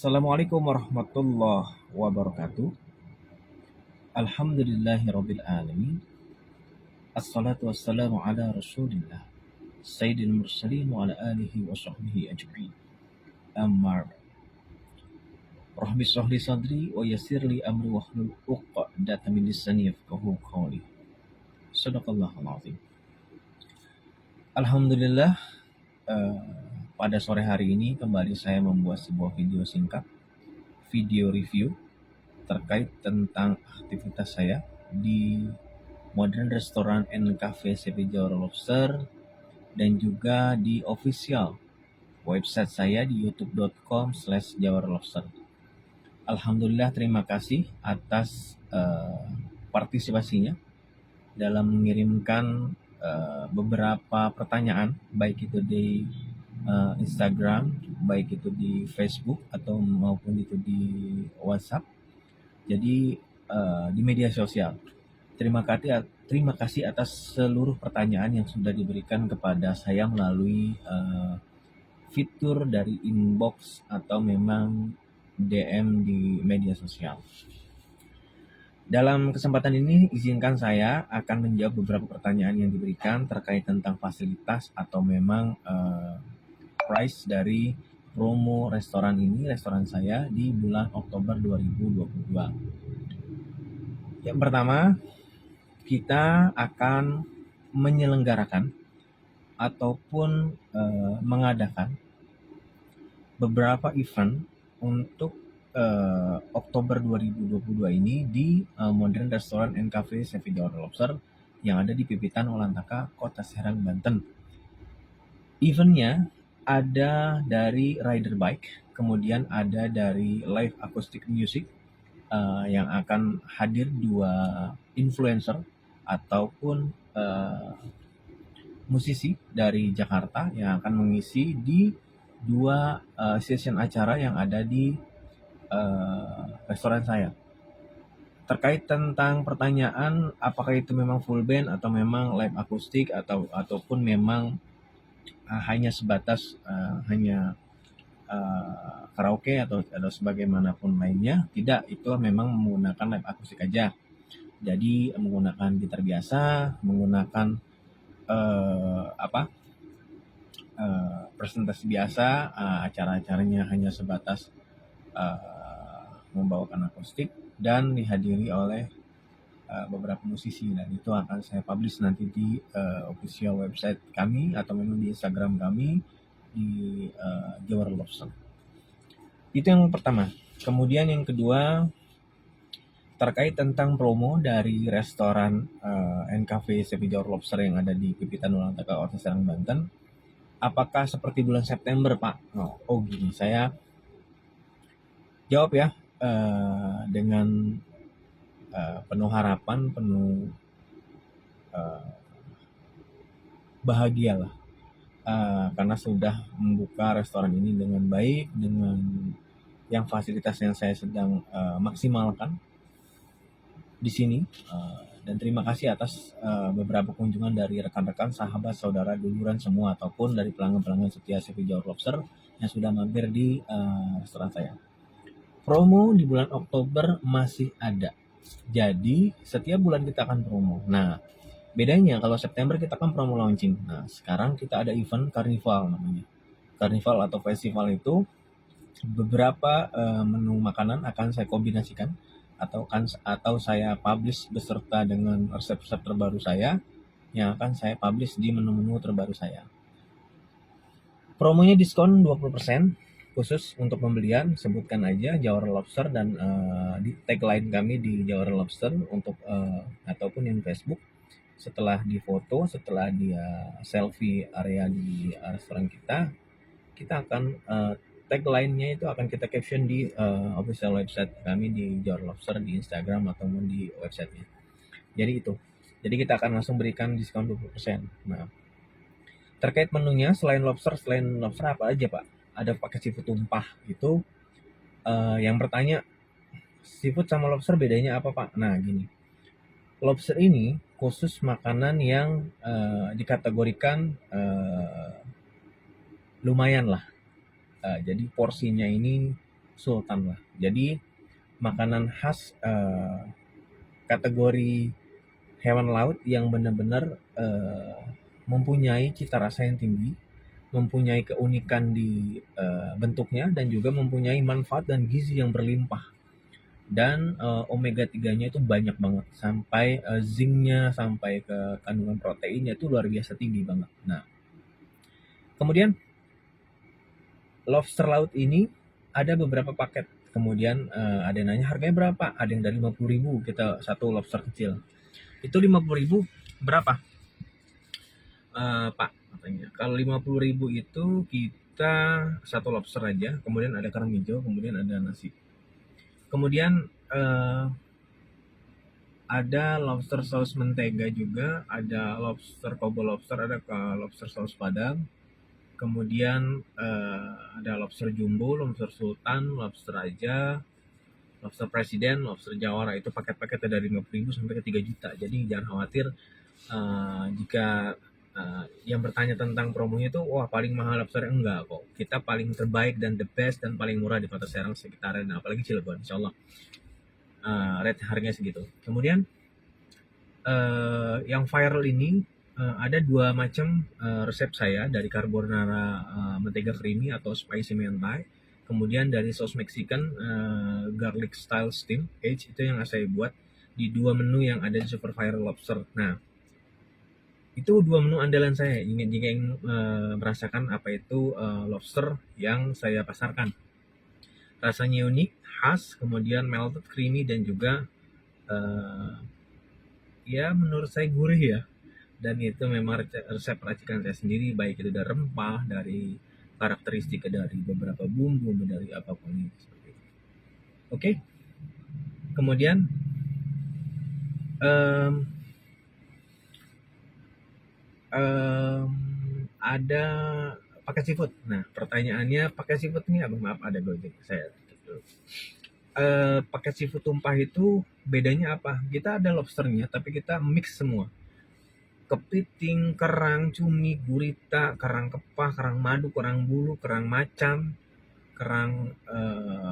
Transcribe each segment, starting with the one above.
Assalamualaikum warahmatullahi wabarakatuh. Alhamdulillahirabbil alamin. Assalatu wassalamu ala Rasulillah Sayyidil mursalin wa ala alihi wa sahbihi ajma'in. Amma ba'd. Rabbi shrah li sadri wa yassir li amri wahlul 'uqdatam min lisani yafqahu qawli. Shadaqallahul azim. Alhamdulillah, pada sore hari ini kembali saya membuat sebuah video singkat, video review terkait tentang aktivitas saya di Modern Restaurant and Cafe CP Jawara Lobster dan juga di official website saya di youtube.com/Jawara Lobster. Alhamdulillah, terima kasih atas partisipasinya dalam mengirimkan beberapa pertanyaan, baik itu di Instagram, baik itu di Facebook atau maupun itu di WhatsApp. Jadi di media sosial. Terima kasih atas seluruh pertanyaan yang sudah diberikan kepada saya melalui fitur dari inbox atau memang DM di media sosial. Dalam kesempatan ini, izinkan saya akan menjawab beberapa pertanyaan yang diberikan terkait tentang fasilitas atau memang price dari promo restoran saya di bulan Oktober 2022. Yang pertama, kita akan menyelenggarakan ataupun mengadakan beberapa event untuk Oktober 2022 ini di Modern Restaurant and Cafe CP Jawara Lobster yang ada di Pipitan Olantaka, Kota Serang, Banten. Eventnya ada dari rider bike, kemudian ada dari live acoustic music yang akan hadir 2 influencer ataupun musisi dari Jakarta yang akan mengisi di 2 session acara yang ada di restoran saya. Terkait tentang pertanyaan apakah itu memang full band atau memang live akustik ataupun memang hanya sebatas hanya karaoke atau sebagaimanapun lainnya, tidak, itu memang menggunakan live akustik aja. Jadi menggunakan gitar biasa, menggunakan presentasi biasa, acara-acaranya hanya sebatas membawakan akustik dan dihadiri oleh beberapa musisi, dan itu akan saya publish nanti di official website kami atau memang di Instagram kami di Jawara Lobster. Itu yang pertama. Kemudian yang kedua, terkait tentang promo dari restoran and cafe CP Jawara Lobster yang ada di Pipitan Olantaka, Kota Serang, Banten. Apakah seperti bulan September, Pak? Gini, saya jawab ya dengan penuh harapan, penuh bahagia lah, karena sudah membuka restoran ini dengan baik, dengan yang fasilitas yang saya sedang maksimalkan di sini, dan terima kasih atas beberapa kunjungan dari rekan-rekan, sahabat, saudara, duluran semua ataupun dari pelanggan-pelanggan setia CP Jawara Lobster yang sudah mampir di restoran saya. Promo di bulan Oktober masih ada. Jadi setiap bulan kita akan promo. Nah, bedanya kalau September kita kan promo launching. Nah, sekarang kita ada event Carnival namanya. Carnival atau festival itu beberapa menu makanan akan saya kombinasikan atau saya publish beserta dengan resep-resep terbaru saya yang akan saya publish di menu-menu terbaru saya. Promonya diskon 20%. Khusus untuk pembelian, sebutkan aja Jawara Lobster dan di tagline kami di Jawara Lobster untuk ataupun yang Facebook. Setelah difoto, setelah dia selfie area di restoran kita akan tagline-nya itu akan kita caption di official website kami di Jawara Lobster di Instagram ataupun di websitenya. Jadi itu. Jadi kita akan langsung berikan diskon 20%. Nah, terkait menunya selain lobster apa aja, Pak? Ada pakai seafood tumpah gitu. Yang bertanya, seafood sama lobster bedanya apa, Pak? Nah, gini. Lobster ini khusus makanan yang dikategorikan lumayan lah. Jadi porsinya ini sultan lah. Jadi makanan khas kategori hewan laut yang benar-benar mempunyai cita rasa yang tinggi, mempunyai keunikan di bentuknya, dan juga mempunyai manfaat dan gizi yang berlimpah. Dan omega 3-nya itu banyak banget, sampai zincnya, sampai ke kandungan proteinnya itu luar biasa tinggi banget. Nah, kemudian lobster laut ini ada beberapa paket. Kemudian ada yang nanya harganya berapa, ada yang dari 50.000 kita satu lobster kecil. Itu 50.000 berapa? Pak, katanya. Kalau 50.000 itu kita satu lobster aja, kemudian ada kerang hijau, kemudian ada nasi. Kemudian ada lobster saus mentega juga, ada lobster kobo lobster, ada lobster saus padang. Kemudian ada lobster jumbo, lobster sultan, lobster aja, lobster presiden, lobster jawara. Itu paket-paketnya dari 50.000 sampai ke 3 juta. Jadi jangan khawatir jika yang bertanya tentang promonya itu wah paling mahal lobster, enggak kok. Kita paling terbaik dan the best dan paling murah di Kota Serang sekitaran, apalagi Cilegon, insyaallah rate harganya segitu. Kemudian yang viral ini ada dua macam resep saya, dari carbonara mentega creamy atau spicy mentai, kemudian dari saus Mexican garlic style steam H, itu yang saya buat di dua menu yang ada di super viral lobster. Nah, itu dua menu andalan saya jika ingin merasakan apa itu lobster yang saya pasarkan. Rasanya unik, khas, kemudian melted, creamy, dan juga ya menurut saya gurih ya. Dan itu memang resep racikan saya sendiri, baik itu dari rempah, dari karakteristik, dari beberapa bumbu, dari apapun itu. Oke. Kemudian ada paket seafood. Nah, pertanyaannya paket seafood ini apa? Maaf, ada gojek saya. Paket seafood tumpah itu bedanya apa? Kita ada lobsternya, tapi kita mix semua. Kepiting, kerang, cumi, gurita, kerang kepah, kerang madu, kerang bulu, kerang macam, kerang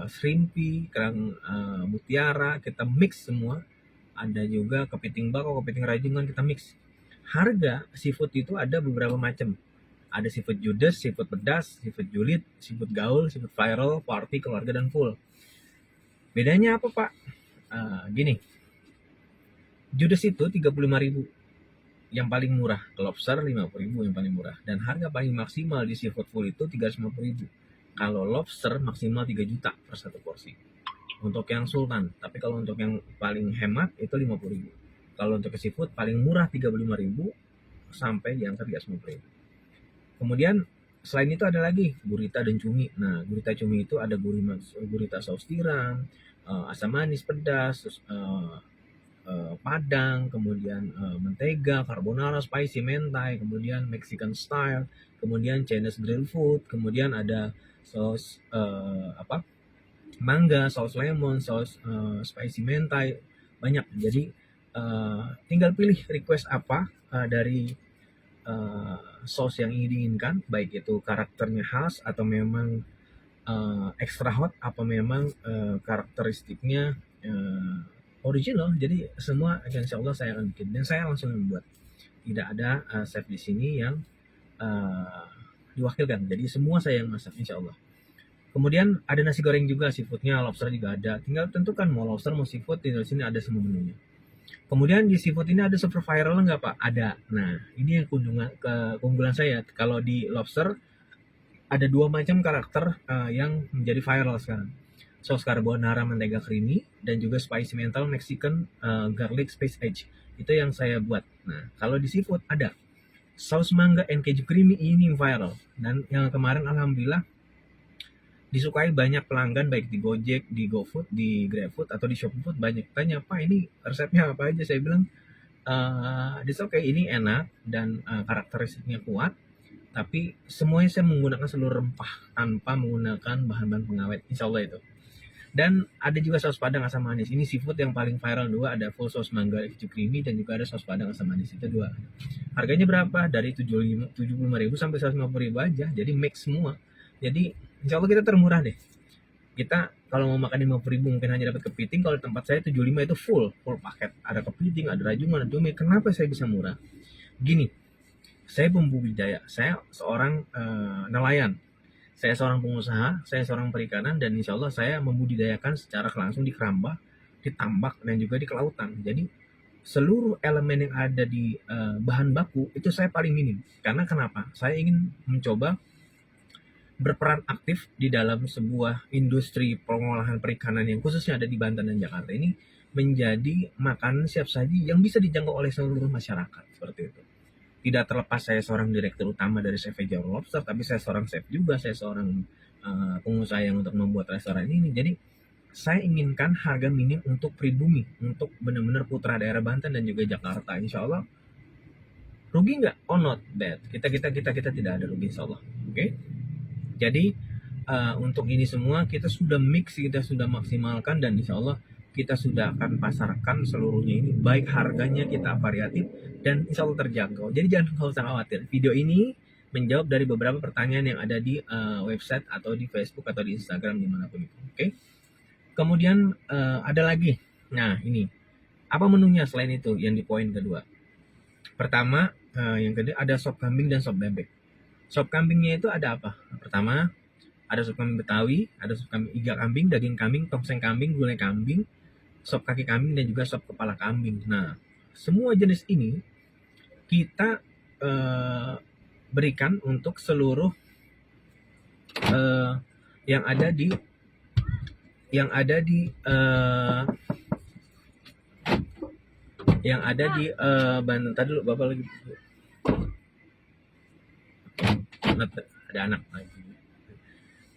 shrimpy, kerang mutiara, kita mix semua. Ada juga kepiting bakau, kepiting rajungan, kita mix. Harga seafood itu ada beberapa macam. Ada seafood judes, seafood pedas, seafood julid, seafood gaul, seafood viral, party, keluarga, dan full. Bedanya apa, Pak? Gini, judes itu 35.000 yang paling murah, lobster 50.000 yang paling murah, dan harga paling maksimal di seafood full itu 350.000. Kalau lobster maksimal 3 juta per satu porsi untuk yang sultan, tapi kalau untuk yang paling hemat itu 50.000. Kalau untuk seafood paling murah 35.000 sampai di angka 350.000. Kemudian selain itu ada lagi gurita dan cumi. Nah, gurita cumi itu ada gurita saus tiram, asam manis pedas, terus padang, kemudian mentega, carbonara, spicy mentai, kemudian Mexican style, kemudian Chinese grill food, kemudian ada saus mangga, saus lemon, saus spicy mentai, banyak. Jadi tinggal pilih request apa dari saus yang ingin diinginkan, baik itu karakternya khas atau memang extra hot, apa memang karakteristiknya original. Jadi semua insya Allah saya akan bikin dan saya langsung membuat. Tidak ada chef di sini yang diwakilkan. Jadi semua saya yang masak insya Allah. Kemudian ada nasi goreng juga, seafoodnya, lobster juga ada. Tinggal tentukan mau lobster mau seafood, di sini ada semua menunya. Kemudian di seafood ini ada super viral nggak, Pak? Ada. Nah, ini yang keunggulan saya. Kalau di lobster ada dua macam karakter yang menjadi viral sekarang. Saus carbonara mentega creamy dan juga spicy mental Mexican garlic spice edge. Itu yang saya buat. Nah, kalau di seafood ada saus mangga and keju creamy, ini viral. Dan yang kemarin alhamdulillah disukai banyak pelanggan, baik di Gojek, di GoFood, di GrabFood atau di ShopeeFood. Banyak tanya, "Pak, ini resepnya apa aja?" Saya bilang this okay, ini enak dan karakteristiknya kuat. Tapi semuanya saya menggunakan seluruh rempah tanpa menggunakan bahan-bahan pengawet, insya Allah itu. Dan ada juga saus padang asam manis. Ini seafood yang paling viral dua, ada full saus mangga keju creamy dan juga ada saus padang asam manis, itu dua. Harganya berapa? Dari 75.000 sampai 150.000 aja. Jadi mix semua. Jadi insya Allah kita termurah deh. Kita kalau mau makan 50.000 mungkin hanya dapat kepiting, kalau di tempat saya 75 itu full paket. Ada kepiting, ada rajungan, ada cumi. Kenapa saya bisa murah? Gini, saya pembudidaya, saya seorang nelayan, saya seorang pengusaha, saya seorang perikanan, dan insya Allah saya membudidayakan secara langsung di keramba, di tambak, dan juga di kelautan. Jadi seluruh elemen yang ada di bahan baku itu saya paling minim. Karena kenapa? Saya ingin mencoba berperan aktif di dalam sebuah industri pengolahan perikanan yang khususnya ada di Banten dan Jakarta ini, menjadi makanan siap saji yang bisa dijangkau oleh seluruh masyarakat, seperti itu. Tidak terlepas saya seorang direktur utama dari Chef Jawar Lobster, tapi saya seorang chef juga, saya seorang pengusaha yang untuk membuat restoran ini. Jadi saya inginkan harga minim untuk pribumi, untuk benar-benar putra daerah Banten dan juga Jakarta. Insya Allah rugi nggak? Oh, not bad. Kita tidak ada rugi, insya Allah. Oke. Jadi untuk ini semua kita sudah mix, kita sudah maksimalkan, dan insya Allah kita sudah akan pasarkan seluruhnya ini, baik harganya kita variatif dan insya Allah terjangkau. Jadi jangan usah khawatir. Video ini menjawab dari beberapa pertanyaan yang ada di website atau di Facebook atau di Instagram dimanapun itu. Oke. Kemudian ada lagi. Nah ini apa menunya selain itu yang di poin kedua. Pertama, yang kedua ada sop kambing dan sop bebek. Sop kambingnya itu ada apa? Pertama, ada sop kambing Betawi, ada sop kambing iga kambing, daging kambing, tongseng kambing, gulai kambing, sop kaki kambing, dan juga sop kepala kambing. Nah, semua jenis ini kita berikan untuk seluruh yang ada di Banten. Tadi dulu Bapak lagi ada anak lagi.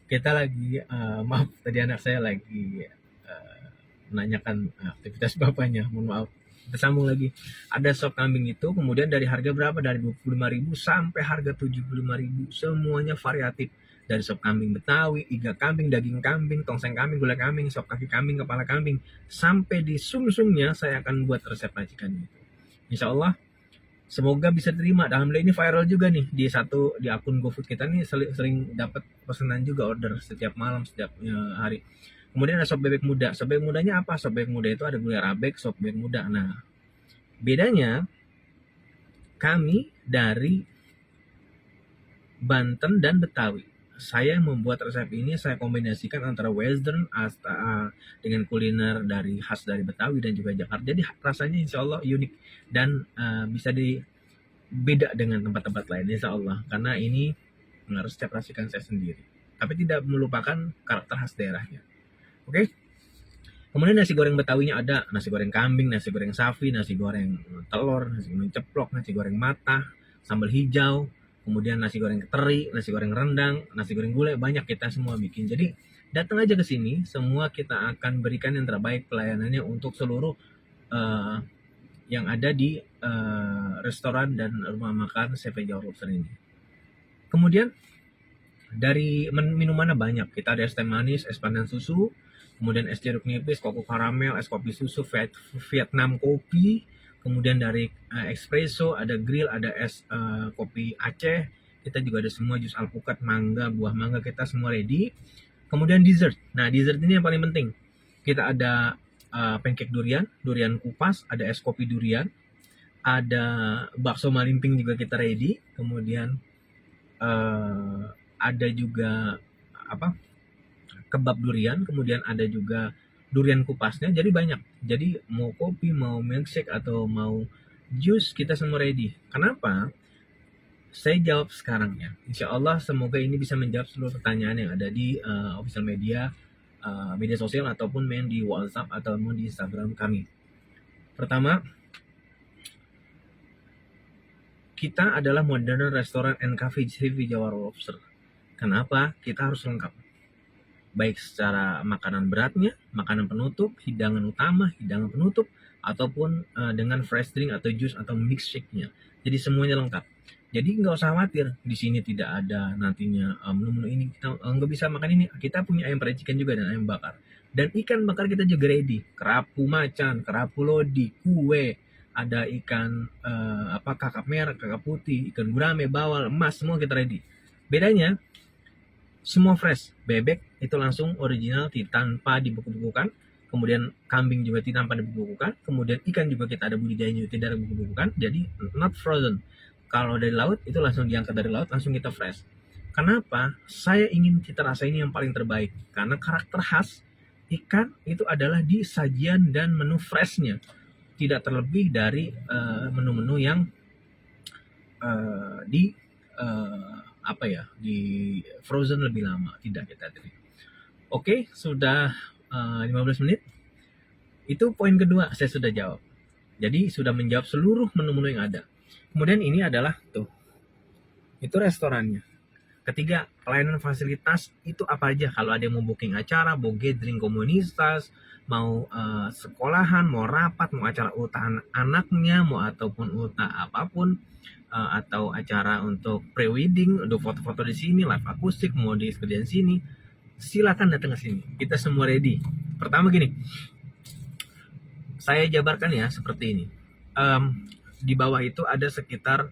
Kita lagi maaf, tadi anak saya lagi menanyakan aktivitas bapaknya. Mohon maaf. Kita sambung lagi. Ada sop kambing itu, kemudian dari harga berapa? Dari 25.000 sampai harga 75.000. Semuanya variatif. Dari sop kambing Betawi, iga kambing, daging kambing, tongseng kambing, gulai kambing, sop kaki kambing, kepala kambing, sampai di sum-sumnya saya akan buat resep racikannya. Insya Allah semoga bisa terima. Alhamdulillah ini viral juga nih di akun GoFood kita nih, sering dapat pesanan juga, order setiap malam, setiap hari. Kemudian ada sop bebek muda. Sop bebek mudanya apa? Sop bebek muda itu ada gulai rabek, sop bebek muda. Nah, bedanya kami dari Banten dan Betawi. Saya membuat resep ini, saya kombinasikan antara western dengan kuliner dari khas dari Betawi dan juga Jakarta. Jadi rasanya insya Allah unik dan bisa beda dengan tempat-tempat lain insya Allah. Karena ini resep racikan saya sendiri. Tapi tidak melupakan karakter khas daerahnya. Oke. Kemudian nasi goreng Betawinya ada nasi goreng kambing, nasi goreng sapi, nasi goreng telur, nasi goreng ceplok, nasi goreng matah, sambal hijau, kemudian nasi goreng teri, nasi goreng rendang, nasi goreng gulai, banyak kita semua bikin. Jadi datang aja ke sini, semua kita akan berikan yang terbaik pelayanannya untuk seluruh yang ada di restoran dan rumah makan Chef Jawar Lobster ini. Kemudian dari minumannya banyak. Kita ada es teh manis, es pandan susu, kemudian es jeruk nipis, koko karamel, es kopi susu, Vietnam kopi, kemudian dari espresso, ada grill, ada es kopi Aceh. Kita juga ada semua jus alpukat, mangga, buah mangga, kita semua ready. Kemudian dessert. Nah, dessert ini yang paling penting. Kita ada pancake durian kupas, ada es kopi durian, ada bakso malimping juga kita ready. Kemudian ada juga kebab durian, kemudian ada juga durian kupasnya. Jadi banyak. Jadi mau kopi, mau milkshake, atau mau jus, kita semua ready. Kenapa? Saya jawab sekarang ya. Insya Allah semoga ini bisa menjawab seluruh pertanyaan yang ada di official media sosial ataupun main di WhatsApp ataupun di Instagram kami. Pertama, kita adalah modern restoran and cafe Chef Jawar Lobster. Kenapa? Kita harus lengkap. Baik secara makanan beratnya, makanan penutup, hidangan utama, hidangan penutup, ataupun dengan fresh drink atau jus atau milkshake-nya. Jadi semuanya lengkap. Jadi nggak usah khawatir, di sini tidak ada nantinya menu-menu ini, kita nggak bisa makan ini. Kita punya ayam peracikan juga dan ayam bakar. Dan ikan bakar kita juga ready. Kerapu macan, kerapu lodi, kue, ada ikan kakap merah, kakap putih, ikan gurame, bawal, emas, semua kita ready. Bedanya semua fresh. Bebek itu langsung original tanpa dibuku-bukukan. Kemudian kambing juga tanpa dibuku-bukukan. Kemudian ikan juga kita ada budidayanya tidak dibuku-bukukan. Jadi not frozen. Kalau dari laut itu langsung diangkat dari laut, langsung kita fresh. Kenapa? Saya ingin cita rasa ini yang paling terbaik. Karena karakter khas ikan itu adalah di sajian dan menu freshnya. Tidak terlebih dari menu-menu yang di di frozen lebih lama, tidak kita terima. Oke, sudah 15 menit. Itu poin kedua saya sudah jawab. Jadi sudah menjawab seluruh menu-menu yang ada. Kemudian ini adalah tuh, itu restorannya. Ketiga, pelayanan fasilitas itu apa aja? Kalau ada yang mau booking acara, mau gathering komunitas, mau sekolahan, mau rapat, mau acara ultah anaknya, mau ataupun ultah apapun, atau acara untuk pre-wedding, untuk foto-foto di sini, live akustik, mau di sekalian sini, silakan datang ke sini. Kita semua ready. Pertama gini, saya jabarkan ya seperti ini. Di bawah itu ada sekitar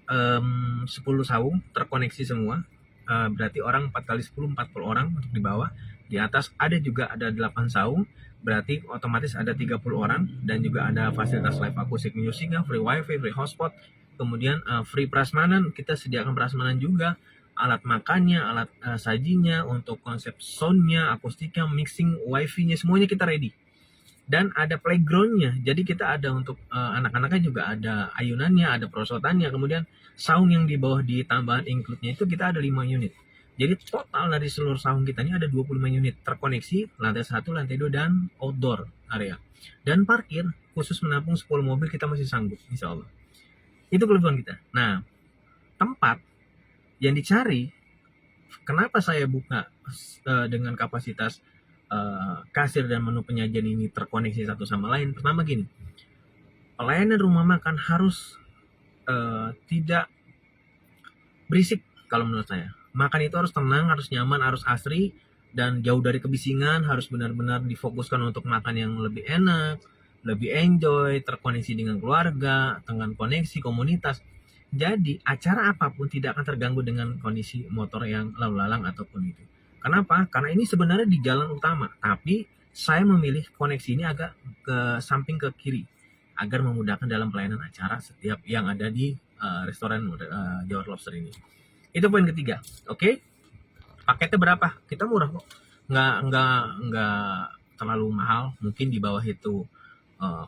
10 saung terkoneksi semua. Berarti orang 4 kali 10, 40 orang untuk di bawah. Di atas ada 8 saung, berarti otomatis ada 30 orang. Dan juga ada fasilitas live akustik musiknya, free wifi, free hotspot. Kemudian free prasmanan, kita sediakan prasmanan juga. Alat makannya, alat sajinya, untuk konsep soundnya, akustiknya, mixing, wifi-nya, semuanya kita ready. Dan ada playgroundnya, jadi kita ada untuk anak-anaknya juga ada ayunannya, ada perosotannya. Kemudian saung yang di bawah di tambahan include-nya itu kita ada 5 unit. Jadi total dari seluruh saung kita ini ada 25 unit terkoneksi, lantai 1, lantai 2, dan outdoor area. Dan parkir khusus menampung 10 mobil kita masih sanggup, insya Allah. Itu kelebihan kita. Nah, tempat yang dicari, kenapa saya buka dengan kapasitas kasir dan menu penyajian ini terkoneksi satu sama lain? Pertama gini, pelayanan rumah makan harus tidak berisik kalau menurut saya. Makan itu harus tenang, harus nyaman, harus asri, dan jauh dari kebisingan. Harus benar-benar difokuskan untuk makan yang lebih enak, lebih enjoy, terkoneksi dengan keluarga, dengan koneksi komunitas. Jadi acara apapun tidak akan terganggu dengan kondisi motor yang lalu lalang ataupun itu. Kenapa? Karena ini sebenarnya di jalan utama, tapi saya memilih koneksi ini agak ke samping ke kiri agar memudahkan dalam pelayanan acara setiap yang ada di restoran Jawa Lobster ini. Itu poin ketiga. Oke? Paketnya berapa? Kita murah kok. Nggak terlalu mahal. Mungkin di bawah itu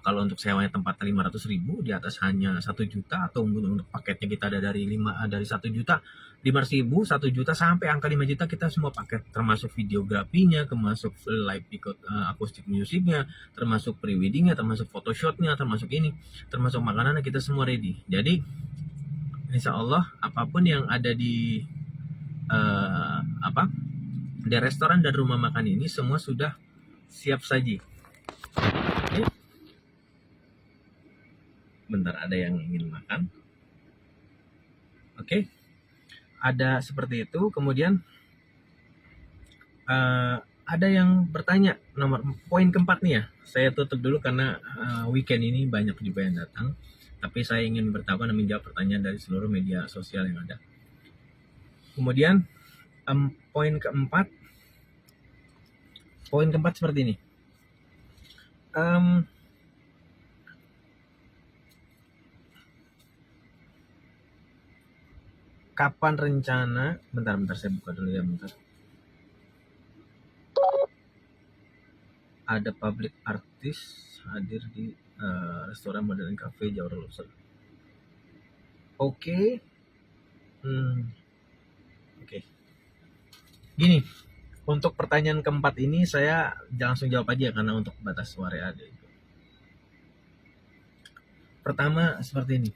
kalau untuk sewanya tempatnya 500.000, di atas hanya 1 juta, atau untuk paketnya kita ada dari 1 juta, 500.000, 1 juta sampai angka 5 juta kita semua paket, termasuk videografinya, termasuk live ikut akustik musiknya, termasuk pre-weddingnya, termasuk photoshootnya, termasuk ini, termasuk makanannya, kita semua ready. Jadi insya Allah apapun yang ada di di restoran dan rumah makan ini semua sudah siap saji. Oke. Bentar, ada yang ingin makan. Oke. Ada seperti itu. Kemudian ada yang bertanya, poin keempat nih ya. Saya tutup dulu karena weekend ini banyak juga yang datang. Tapi saya ingin bertahan dan menjawab pertanyaan dari seluruh media sosial yang ada. Kemudian poin keempat seperti ini. Kapan rencana? Bentar, saya buka dulu ya, bentar. Ada public artist hadir di restoran modern cafe Jawa Lobster. Oke. Gini, untuk pertanyaan keempat ini saya langsung jawab aja karena untuk batas suara ada itu. Pertama seperti ini.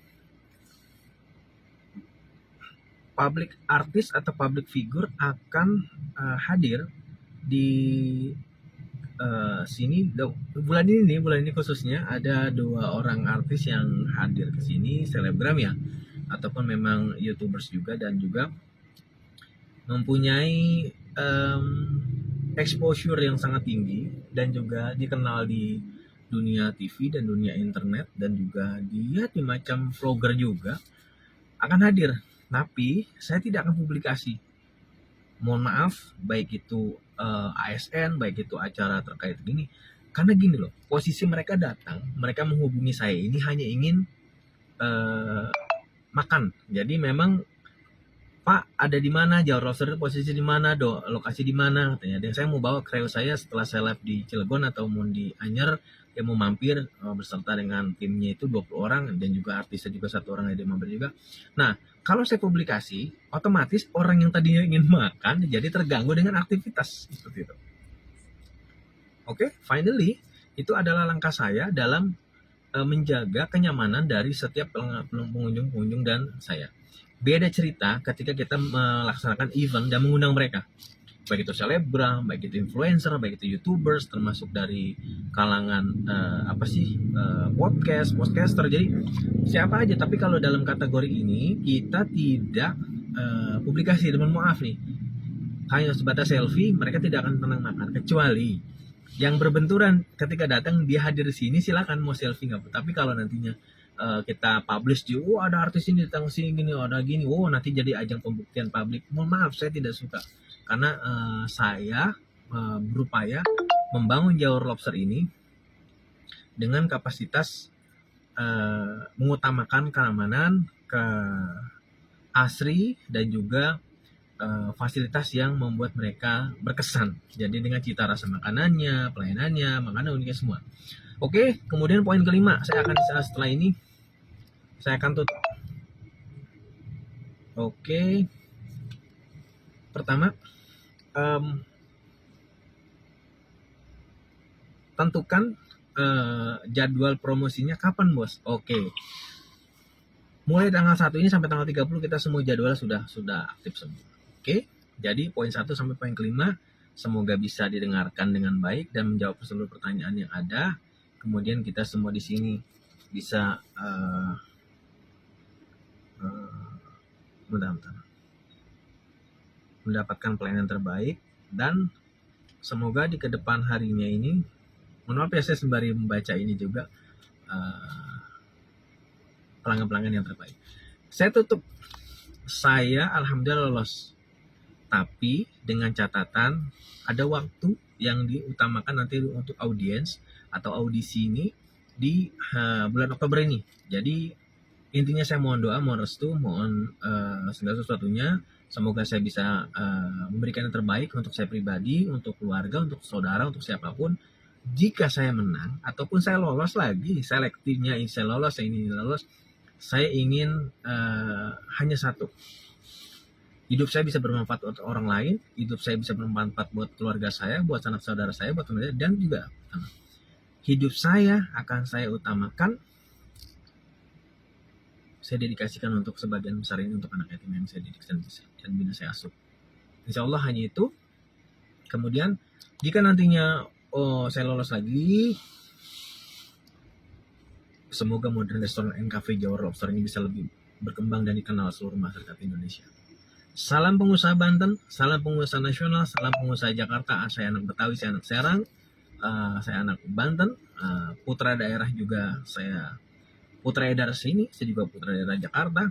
Public artist atau public figure akan hadir di sini bulan ini khususnya ada 2 orang artis yang hadir ke sini, selebgram ya, ataupun memang YouTubers juga, dan juga mempunyai exposure yang sangat tinggi dan juga dikenal di dunia TV dan dunia internet, dan juga dia di macam vlogger juga akan hadir. Tapi saya tidak akan publikasi Mohon maaf, baik itu ASN, baik itu acara terkait gini. Karena gini loh, posisi mereka datang, mereka menghubungi saya ini hanya ingin makan. Jadi memang, Pak ada di mana, Jawar Lobster posisi di mana, lokasi di mana katanya. Dan saya mau bawa kreo saya setelah saya live di Cilegon atau mau di Anyer, dia mau mampir berserta dengan timnya itu 20 orang dan juga artisnya juga satu orang yang dia mampir juga. Nah, kalau saya publikasi, otomatis orang yang tadinya ingin makan jadi terganggu dengan aktivitas seperti itu. Oke, finally itu adalah langkah saya dalam menjaga kenyamanan dari setiap pengunjung-pengunjung dan saya. Beda cerita ketika kita melaksanakan event dan mengundang mereka, baik itu selebgram, baik itu influencer, baik itu youtubers, termasuk dari kalangan podcaster. Jadi siapa aja. Tapi kalau dalam kategori ini kita tidak publikasi. Dan maaf nih, hanya sebatas selfie, mereka tidak akan tenang makan. Kecuali yang berbenturan ketika datang dia hadir di sini, silakan mau selfie nggak. Tapi kalau nantinya kita publish di, ada artis ini datang sini gini, ada gini, nanti jadi ajang pembuktian publik. Mohon maaf, saya tidak suka. Karena saya berupaya membangun Jawar Lobster ini dengan kapasitas mengutamakan keamanan, asri, dan juga fasilitas yang membuat mereka berkesan. Jadi dengan cita rasa makanannya, pelayanannya, makanan uniknya semua. Oke, kemudian poin kelima, setelah ini saya akan tutup. Oke, pertama, tentukan jadwal promosinya kapan, bos. Oke, mulai tanggal 1 ini sampai tanggal 30 kita semua jadwal sudah aktif semua. Oke, jadi poin 1 sampai poin kelima semoga bisa didengarkan dengan baik dan menjawab seluruh pertanyaan yang ada. Kemudian kita semua di sini bisa mendapatkan pelayanan terbaik, dan semoga di kedepan harinya ini, mohon maaf ya saya sembari membaca ini juga, pelanggan-pelanggan yang terbaik. Saya tutup, saya alhamdulillah lolos, tapi dengan catatan ada waktu yang diutamakan nanti untuk audiens atau audisi ini di bulan Oktober ini. Jadi intinya saya mohon doa, mohon restu, mohon segala sesuatunya. Semoga saya bisa memberikan yang terbaik untuk saya pribadi, untuk keluarga, untuk saudara, untuk siapapun. Jika saya menang ataupun saya lolos lagi, selektifnya saya lolos, saya ini lolos, saya ingin hanya satu. Hidup saya bisa bermanfaat buat orang lain, hidup saya bisa bermanfaat buat keluarga saya, buat anak saudara saya, buat teman saya, dan juga hidup saya akan saya utamakan. Saya dedikasikan untuk sebagian besar ini untuk anak yatim yang saya didik dan bina saya asuh. Insya Allah hanya itu. Kemudian jika nantinya saya lolos lagi, semoga modern restoran and cafe Jawar Lobster ini bisa lebih berkembang dan dikenal seluruh masyarakat Indonesia. Salam pengusaha Banten, salam pengusaha nasional, salam pengusaha Jakarta. Saya anak Betawi, saya anak Serang, saya anak Banten, putra daerah juga saya. Putra daerah sini, saya juga putra daerah Jakarta.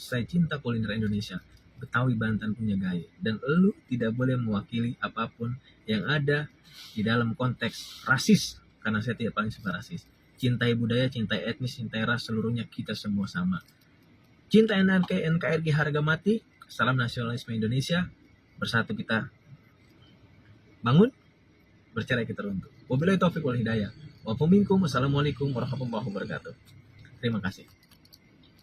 Saya cinta kuliner Indonesia. Betawi Banten punya gaya. Dan lu tidak boleh mewakili apapun yang ada di dalam konteks rasis. Karena saya tidak paling suka rasis. Cintai budaya, cintai etnis, cintai ras, seluruhnya kita semua sama. Cinta NKRI harga mati. Salam nasionalisme Indonesia. Bersatu kita bangun, bercerai kita runtuh. Wabillahi taufiq wal hidayah. Wassalamualaikum warahmatullahi wabarakatuh. Terima kasih.